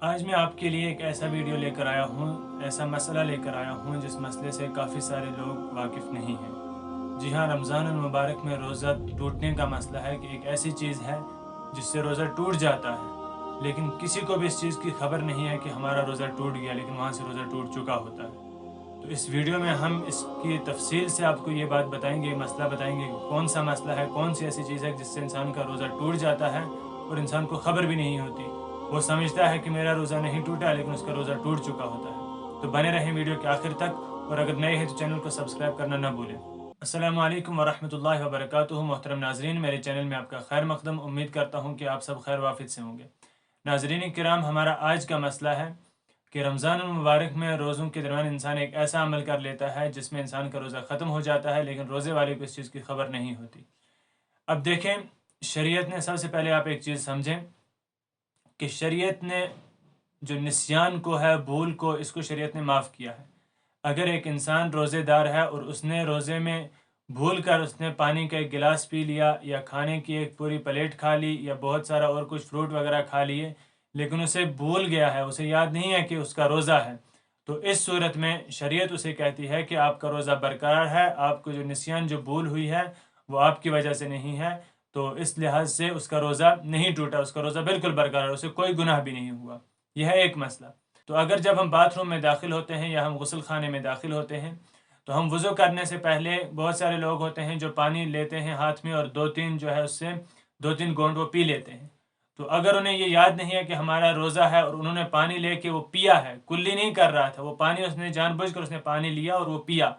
آج میں آپ کے لیے ایک ایسا ویڈیو لے کر آیا ہوں، ایسا مسئلہ لے کر آیا ہوں جس مسئلے سے کافی سارے لوگ واقف نہیں ہیں۔ جی ہاں، رمضان المبارک میں روزہ ٹوٹنے کا مسئلہ ہے کہ ایک ایسی چیز ہے جس سے روزہ ٹوٹ جاتا ہے، لیکن کسی کو بھی اس چیز کی خبر نہیں ہے کہ ہمارا روزہ ٹوٹ گیا، لیکن وہاں سے روزہ ٹوٹ چکا ہوتا ہے۔ تو اس ویڈیو میں ہم اس کی تفصیل سے آپ کو یہ بات بتائیں گے، یہ مسئلہ بتائیں گے کہ کون سا مسئلہ ہے، کون سی ایسی چیز ہے جس سے انسان کا روزہ ٹوٹ جاتا ہے اور انسان کو خبر بھی نہیں ہوتی۔ وہ سمجھتا ہے کہ میرا روزہ نہیں ٹوٹا، لیکن اس کا روزہ ٹوٹ چکا ہوتا ہے۔ تو بنے رہیں ویڈیو کے آخر تک، اور اگر نئے ہیں تو چینل کو سبسکرائب کرنا نہ بھولیں۔ السلام علیکم ورحمۃ اللہ وبرکاتہ۔ محترم ناظرین، میرے چینل میں آپ کا خیر مقدم۔ امید کرتا ہوں کہ آپ سب خیر وافد سے ہوں گے۔ ناظرین کرام، ہمارا آج کا مسئلہ ہے کہ رمضان المبارک میں روزوں کے دوران انسان ایک ایسا عمل کر لیتا ہے جس میں انسان کا روزہ ختم ہو جاتا ہے، لیکن روزے والے کو اس چیز کی خبر نہیں ہوتی۔ اب دیکھیں، شریعت نے سب سے پہلے آپ ایک چیز سمجھیں کہ شریعت نے جو نسیان کو ہے، بھول کو، اس کو شریعت نے معاف کیا ہے۔ اگر ایک انسان روزے دار ہے اور اس نے روزے میں بھول کر اس نے پانی کا ایک گلاس پی لیا، یا کھانے کی ایک پوری پلیٹ کھا لی، یا بہت سارا اور کچھ فروٹ وغیرہ کھا لیے، لیکن اسے بھول گیا ہے، اسے یاد نہیں ہے کہ اس کا روزہ ہے، تو اس صورت میں شریعت اسے کہتی ہے کہ آپ کا روزہ برقرار ہے، آپ کو جو نسیان، جو بھول ہوئی ہے، وہ آپ کی وجہ سے نہیں ہے، تو اس لحاظ سے اس کا روزہ نہیں ٹوٹا، اس کا روزہ بالکل برقرار ہے، اسے کوئی گناہ بھی نہیں ہوا۔ یہ ہے ایک مسئلہ۔ تو اگر جب ہم باتھ روم میں داخل ہوتے ہیں یا ہم غسل خانے میں داخل ہوتے ہیں، تو ہم وضو کرنے سے پہلے بہت سارے لوگ ہوتے ہیں جو پانی لیتے ہیں ہاتھ میں اور دو تین جو ہے اس سے دو تین گھونٹ وہ پی لیتے ہیں۔ تو اگر انہیں یہ یاد نہیں ہے کہ ہمارا روزہ ہے اور انہوں نے پانی لے کے وہ پیا ہے، کلی نہیں کر رہا تھا، وہ پانی اس نے جان بوجھ کر اس نے پانی لیا اور وہ پیا،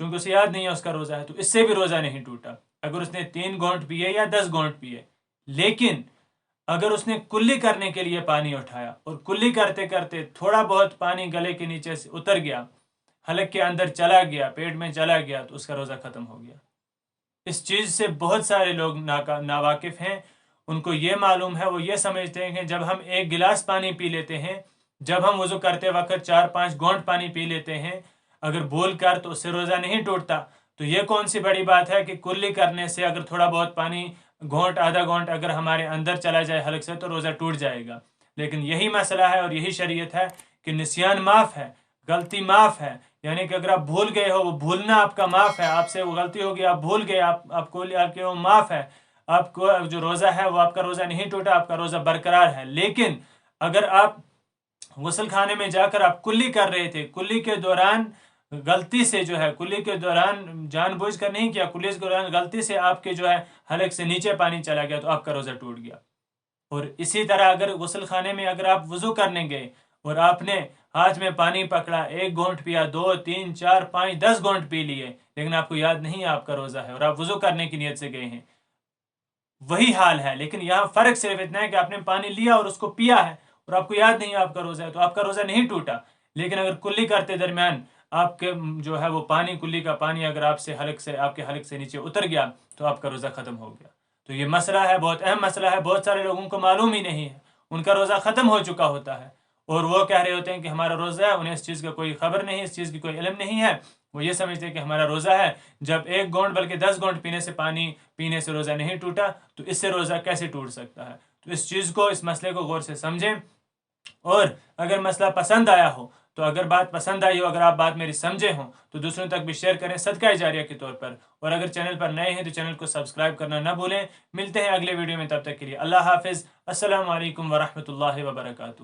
چونکہ اسے یاد نہیں ہے اس کا روزہ ہے، تو اس سے بھی روزہ نہیں ٹوٹا اگر اس نے 3 گھونٹ پیے یا 10 گھونٹ پیے۔ لیکن اگر اس نے کلی کرنے کے لیے پانی اٹھایا اور کلی کرتے کرتے تھوڑا بہت پانی گلے کے نیچے سے اتر گیا، حلق کے اندر چلا گیا، پیٹ میں چلا گیا، تو اس کا روزہ ختم ہو گیا۔ اس چیز سے بہت سارے لوگ ناواقف ہیں، ان کو یہ معلوم ہے، وہ یہ سمجھتے ہیں کہ جب ہم ایک گلاس پانی پی لیتے ہیں، جب ہم وضو کرتے وقت 4-5 گھونٹ پانی پی لیتے ہیں اگر بھول کر، تو اس سے روزہ نہیں ٹوٹتا۔ تو یہ کون سی بڑی بات ہے کہ کلی کرنے سے اگر تھوڑا بہت پانی، گھونٹ آدھا گھونٹ اگر ہمارے اندر چلا جائے حلق سے، تو روزہ ٹوٹ جائے گا۔ لیکن یہی مسئلہ ہے اور یہی شریعت ہے کہ نسیان معاف ہے، غلطی معاف ہے، یعنی کہ اگر آپ بھول گئے ہو، وہ بھولنا آپ کا معاف ہے، آپ سے وہ غلطی ہوگی، آپ بھول گئے، آپ کو وہ معاف ہے، آپ کو جو روزہ ہے وہ آپ کا روزہ نہیں ٹوٹا، آپ کا روزہ برقرار ہے۔ لیکن اگر آپ غسل خانے میں جا کر آپ کلی کر رہے تھے، کلی کے دوران غلطی سے جو ہے، کلی کے دوران جان بوجھ کر نہیں کیا، کلی کے دوران غلطی سے آپ کے جو ہے حلق سے نیچے پانی چلا گیا، تو آپ کا روزہ ٹوٹ گیا۔ اور اسی طرح اگر غسل خانے میں اگر آپ وضو کرنے گئے اور آپ نے ہاتھ میں پانی پکڑا، 1 گھونٹ پیا، 2 3 4 5 10 گھونٹ پی لیے، لیکن آپ کو یاد نہیں ہے آپ کا روزہ ہے اور آپ وضو کرنے کی نیت سے گئے ہیں، وہی حال ہے۔ لیکن یہاں فرق صرف اتنا ہے کہ آپ نے پانی لیا اور اس کو پیا ہے اور آپ کو یاد نہیں ہے آپ کا روزہ ہے، تو آپ کا روزہ نہیں ٹوٹا۔ لیکن اگر کلی کرتے درمیان آپ کے جو ہے وہ پانی، کلی کا پانی اگر آپ کے حلق سے نیچے اتر گیا، تو آپ کا روزہ ختم ہو گیا۔ تو یہ مسئلہ ہے، بہت اہم مسئلہ ہے، بہت سارے لوگوں کو معلوم ہی نہیں ہے، ان کا روزہ ختم ہو چکا ہوتا ہے اور وہ کہہ رہے ہوتے ہیں کہ ہمارا روزہ ہے، انہیں اس چیز کا کوئی خبر نہیں، اس چیز کی کوئی علم نہیں ہے، وہ یہ سمجھتے ہیں کہ ہمارا روزہ ہے، جب 1 گھونٹ بلکہ 10 گھونٹ پانی پینے سے روزہ نہیں ٹوٹا، تو اس سے روزہ کیسے ٹوٹ سکتا ہے؟ تو اس چیز کو، اس مسئلے کو غور سے سمجھیں، اور اگر مسئلہ پسند آیا ہو، تو اگر بات پسند آئی ہو، اگر آپ بات میری سمجھے ہوں، تو دوسروں تک بھی شیئر کریں صدقہ جاریہ کے طور پر، اور اگر چینل پر نئے ہیں تو چینل کو سبسکرائب کرنا نہ بھولیں۔ ملتے ہیں اگلے ویڈیو میں، تب تک کے لیے اللہ حافظ۔ السلام علیکم ورحمۃ اللہ وبرکاتہ۔